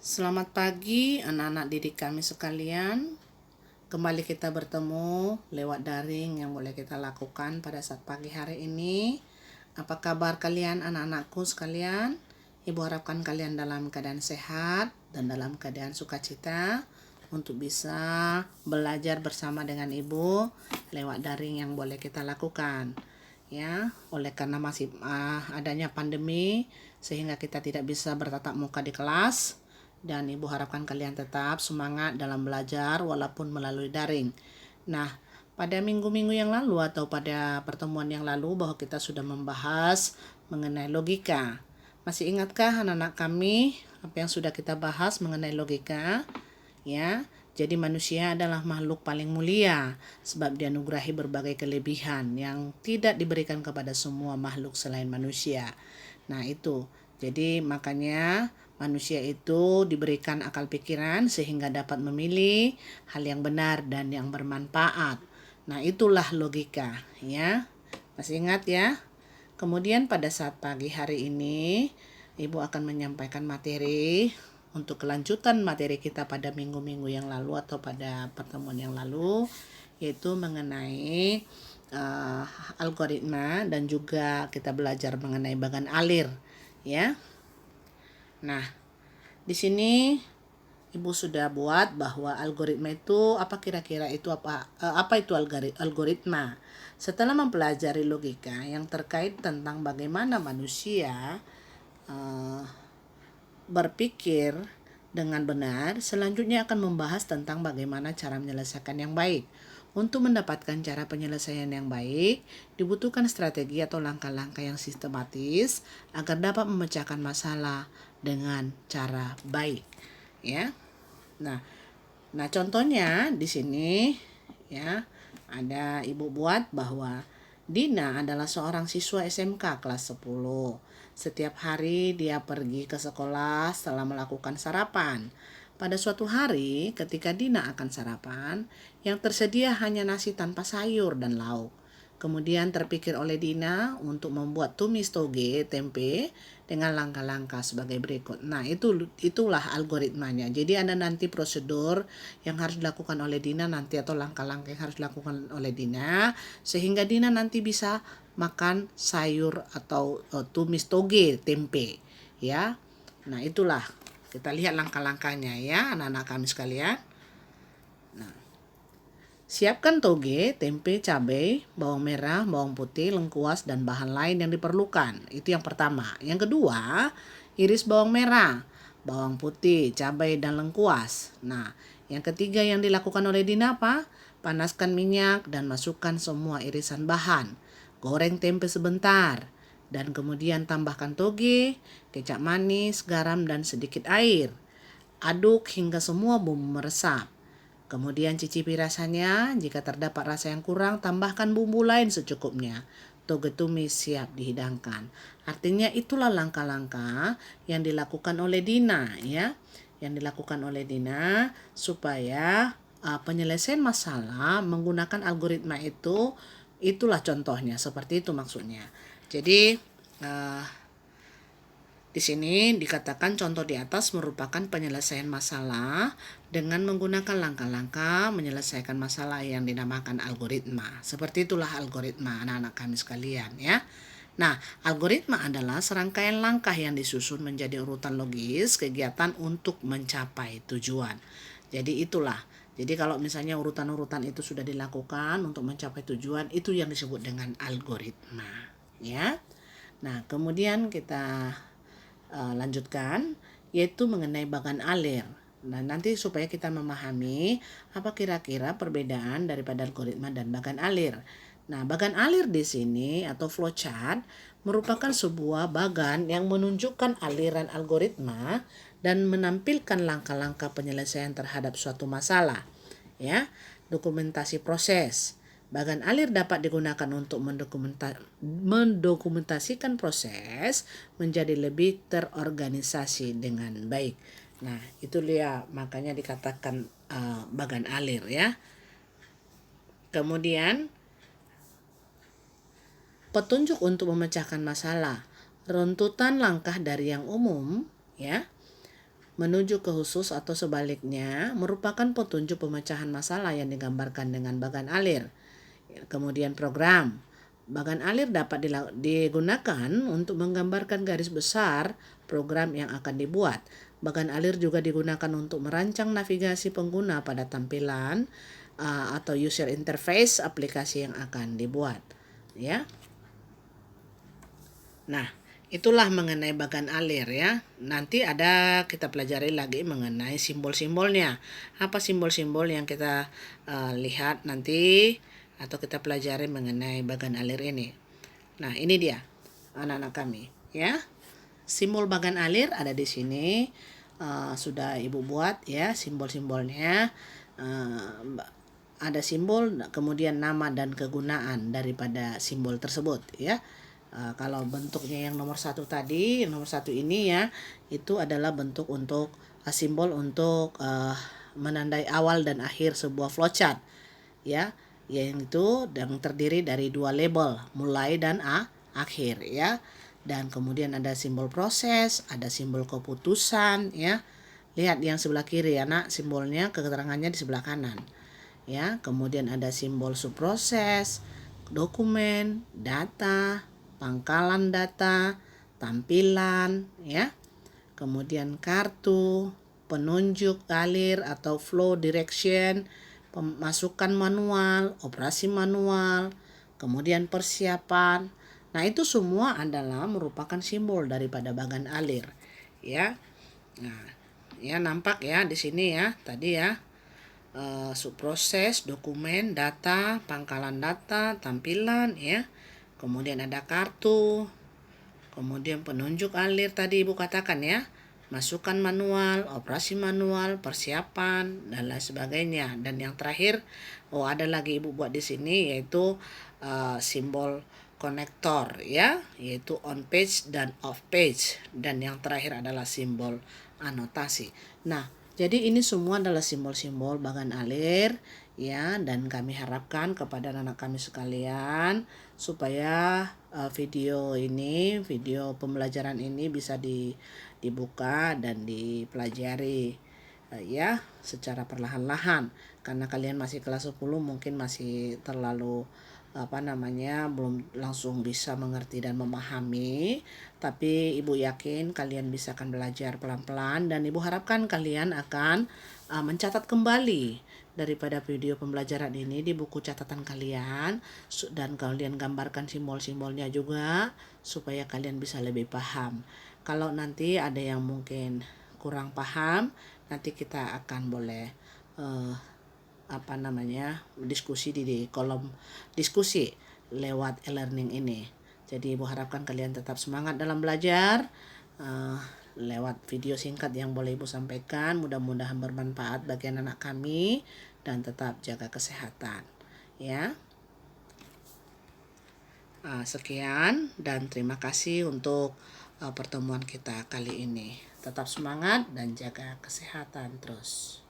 Selamat pagi anak-anak didik kami sekalian. Kembali kita bertemu lewat daring yang boleh kita lakukan pada saat pagi hari ini. Apa kabar kalian anak-anakku sekalian? Ibu harapkan kalian dalam keadaan sehat dan dalam keadaan sukacita untuk bisa belajar bersama dengan ibu lewat daring yang boleh kita lakukan. Ya, oleh karena masih adanya pandemi sehingga kita tidak bisa bertatap muka di kelas. Dan ibu harapkan kalian tetap semangat dalam belajar walaupun melalui daring. Nah, pada minggu-minggu yang lalu atau pada pertemuan yang lalu bahwa kita sudah membahas mengenai logika. Masih ingatkah anak-anak kami apa yang sudah kita bahas mengenai logika? Ya, jadi manusia adalah makhluk paling mulia sebab dianugerahi berbagai kelebihan yang tidak diberikan kepada semua makhluk selain manusia. Nah, itu. Jadi makanya manusia itu diberikan akal pikiran sehingga dapat memilih hal yang benar dan yang bermanfaat. Nah, itulah logika, ya. Masih ingat ya? Kemudian pada saat pagi hari ini, Ibu akan menyampaikan materi untuk kelanjutan materi kita pada minggu-minggu yang lalu atau pada pertemuan yang lalu, yaitu mengenai algoritma dan juga kita belajar mengenai bagan alir, ya. Nah, di sini Ibu sudah buat bahwa algoritma itu apa kira-kira itu apa itu algoritma. Setelah mempelajari logika yang terkait tentang bagaimana manusia berpikir dengan benar, selanjutnya akan membahas tentang bagaimana cara menyelesaikan yang baik. Untuk mendapatkan cara penyelesaian yang baik, dibutuhkan strategi atau langkah-langkah yang sistematis agar dapat memecahkan masalah dengan cara baik. Ya. Nah, contohnya di sini ya ada ibu buat bahwa Dina adalah seorang siswa SMK kelas 10. Setiap hari dia pergi ke sekolah setelah melakukan sarapan. Pada suatu hari, ketika Dina akan sarapan, yang tersedia hanya nasi tanpa sayur dan lauk. Kemudian terpikir oleh Dina untuk membuat tumis toge tempe dengan langkah-langkah sebagai berikut. Nah, itulah algoritmanya. Jadi ada nanti prosedur yang harus dilakukan oleh Dina nanti atau langkah-langkah yang harus dilakukan oleh Dina sehingga Dina nanti bisa makan sayur atau tumis toge tempe, ya. Nah, itulah. Kita lihat langkah-langkahnya ya, anak-anak kami sekalian. Siapkan toge, tempe, cabai, bawang merah, bawang putih, lengkuas, dan bahan lain yang diperlukan. Itu yang pertama. Yang kedua, iris bawang merah, bawang putih, cabai, dan lengkuas. Nah, yang ketiga yang dilakukan oleh Dina apa? Panaskan minyak dan masukkan semua irisan bahan. Goreng tempe sebentar. Dan kemudian tambahkan toge, kecap manis, garam, dan sedikit air. Aduk hingga semua bumbu meresap. Kemudian cicipi rasanya, jika terdapat rasa yang kurang, tambahkan bumbu lain secukupnya. Toge tumis siap dihidangkan. Artinya itulah langkah-langkah yang dilakukan oleh Dina, ya. Yang dilakukan oleh Dina supaya penyelesaian masalah menggunakan algoritma itulah contohnya, seperti itu maksudnya. Jadi di sini dikatakan contoh di atas merupakan penyelesaian masalah dengan menggunakan langkah-langkah menyelesaikan masalah yang dinamakan algoritma. Seperti itulah algoritma anak-anak kami sekalian ya. Nah, algoritma adalah serangkaian langkah yang disusun menjadi urutan logis kegiatan untuk mencapai tujuan. Jadi itulah. Jadi kalau misalnya urutan-urutan itu sudah dilakukan untuk mencapai tujuan, itu yang disebut dengan algoritma, ya. Nah, kemudian kita lanjutkan, yaitu mengenai bagan alir. Nah, nanti supaya kita memahami apa kira-kira perbedaan daripada algoritma dan bagan alir. Nah, bagan alir di sini atau flowchart merupakan sebuah bagan yang menunjukkan aliran algoritma dan menampilkan langkah-langkah penyelesaian terhadap suatu masalah. Ya, dokumentasi proses. Bagan alir dapat digunakan untuk mendokumentasikan proses menjadi lebih terorganisasi dengan baik. Nah, itu dia makanya dikatakan bagan alir ya. Kemudian petunjuk untuk memecahkan masalah, runtutan langkah dari yang umum ya. menuju ke khusus atau sebaliknya merupakan petunjuk pemecahan masalah yang digambarkan dengan bagan alir. Kemudian program. Bagan alir dapat digunakan untuk menggambarkan garis besar program yang akan dibuat. Bagan alir juga digunakan untuk merancang navigasi pengguna pada tampilan atau user interface aplikasi yang akan dibuat. Ya. Nah, itulah mengenai bagan alir ya. Nanti kita pelajari lagi mengenai simbol-simbolnya. Apa simbol-simbol yang kita lihat nanti atau kita pelajari mengenai bagan alir ini. Nah, ini dia anak-anak kami ya. Simbol bagan alir ada di sini. Sudah Ibu buat ya simbol-simbolnya. Ada simbol, kemudian nama dan kegunaan daripada simbol tersebut ya. Kalau bentuknya yang nomor 1 tadi, nomor 1 ini ya, itu adalah bentuk untuk simbol untuk menandai awal dan akhir sebuah flowchart ya, yaitu yang terdiri dari 2 label, mulai dan akhir ya. Dan kemudian ada simbol proses, ada simbol keputusan ya. Lihat yang sebelah kiri ya nak, simbolnya keterangannya di sebelah kanan. Ya, kemudian ada simbol subproses, dokumen, data, pangkalan data, tampilan ya. Kemudian kartu, penunjuk alir atau flow direction, pemasukan manual, operasi manual, kemudian persiapan. Nah, itu semua adalah merupakan simbol daripada bagan alir ya. Nah, ya nampak ya di sini ya tadi ya. Subproses, dokumen, data, pangkalan data, tampilan ya. Kemudian ada kartu. Kemudian penunjuk alir tadi Ibu katakan ya. Masukan manual, operasi manual, persiapan dan lain sebagainya. Dan yang terakhir, ada lagi Ibu buat di sini yaitu simbol konektor ya, yaitu on page dan off page. Dan yang terakhir adalah simbol anotasi. Nah, jadi ini semua adalah simbol-simbol bagan alir ya, dan kami harapkan kepada anak kami sekalian supaya video pembelajaran ini bisa dibuka dan dipelajari ya secara perlahan-lahan, karena kalian masih kelas 10 mungkin masih terlalu belum langsung bisa mengerti dan memahami, tapi Ibu yakin kalian bisa akan belajar pelan-pelan, dan Ibu harapkan kalian akan mencatat kembali daripada video pembelajaran ini di buku catatan kalian, dan kalian gambarkan simbol-simbolnya juga supaya kalian bisa lebih paham. Kalau nanti ada yang mungkin kurang paham, nanti kita akan boleh diskusi di kolom diskusi lewat e-learning ini. Jadi Ibu harapkan kalian tetap semangat dalam belajar lewat video singkat yang boleh Ibu sampaikan. Mudah-mudahan bermanfaat bagi anak kami, dan tetap jaga kesehatan ya. Sekian dan terima kasih untuk pertemuan kita kali ini. Tetap semangat dan jaga kesehatan terus.